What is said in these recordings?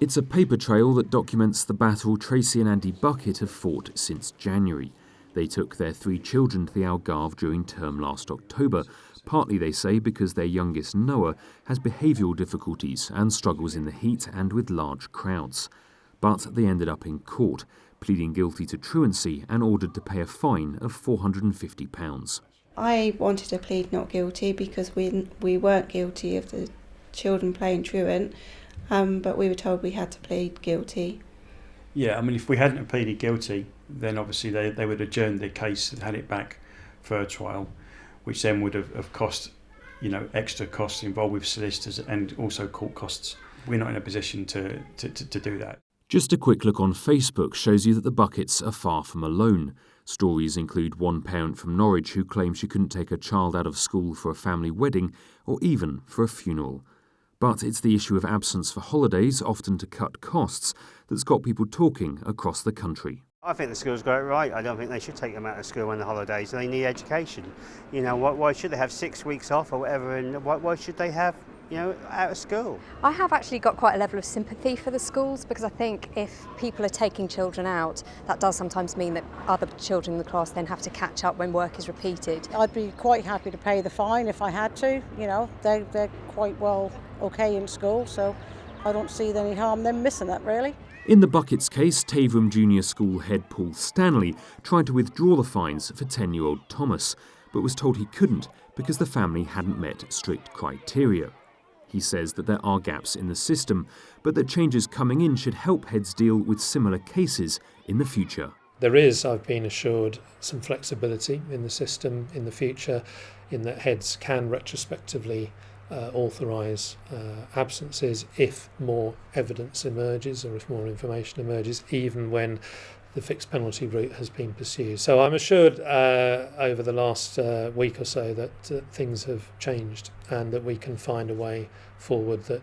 It's a paper trail that documents the battle Tracey and Andrew Buckett have fought since January. They took their 3 children to the Algarve during term last October, partly, they say, because their youngest, Noah, has behavioural difficulties and struggles in the heat and with large crowds. But they ended up in court, pleading guilty to truancy and ordered to pay a fine of £450. I wanted to plead not guilty because we weren't guilty of the children playing truant, but we were told we had to plead guilty. Yeah, I mean, if we hadn't pleaded guilty, then obviously they would adjourn the case and had it back for a trial, which then would have cost, extra costs involved with solicitors and also court costs. We're not in a position to do that. Just a quick look on Facebook shows you that the Bucketts are far from alone. Stories include one parent from Norwich who claims she couldn't take her child out of school for a family wedding or even for a funeral. But it's the issue of absence for holidays, often to cut costs, that's got people talking across the country. I think the schools got it right. I don't think they should take them out of school on the holidays. They need education. Why should they have 6 weeks off or whatever, and why should they have, out of school? I have actually got quite a level of sympathy for the schools, because I think if people are taking children out, that does sometimes mean that other children in the class then have to catch up when work is repeated. I'd be quite happy to pay the fine if I had to. They're quite well okay in school, so I don't see any harm them missing that, really. In the Bucketts' case, Taveram Junior School head Paul Stanley tried to withdraw the fines for 10-year-old Thomas, but was told he couldn't because the family hadn't met strict criteria. He says that there are gaps in the system, but that changes coming in should help heads deal with similar cases in the future. There is, I've been assured, some flexibility in the system in the future, in that heads can retrospectively authorise absences if more evidence emerges or if more information emerges, even when the fixed penalty route has been pursued. So I'm assured over the last week or so that things have changed and that we can find a way forward that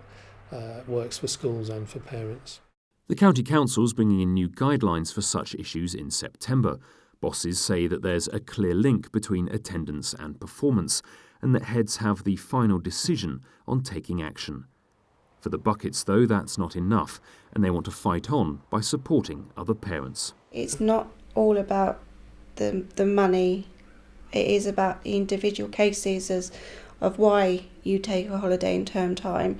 works for schools and for parents. The County Council's bringing in new guidelines for such issues in September. Bosses say that there's a clear link between attendance and performance, and that heads have the final decision on taking action. For the Bucketts, though, that's not enough, and they want to fight on by supporting other parents. It's not all about the money. It is about the individual cases of why you take a holiday in term time.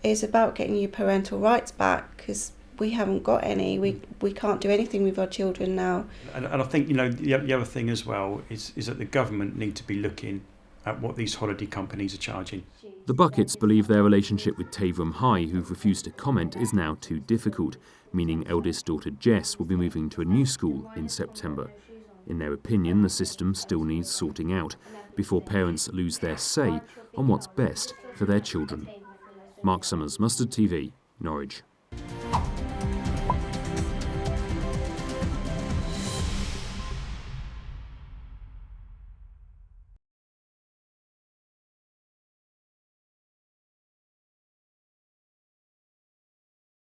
It's about getting your parental rights back, because we haven't got any. We can't do anything with our children now. And I think the other thing as well is that the government need to be looking at what these holiday companies are charging. The Bucketts believe their relationship with Taveram High, who've refused to comment, is now too difficult, meaning eldest daughter Jess will be moving to a new school in September. In their opinion, the system still needs sorting out before parents lose their say on what's best for their children. Mark Summers, Mustard TV, Norwich.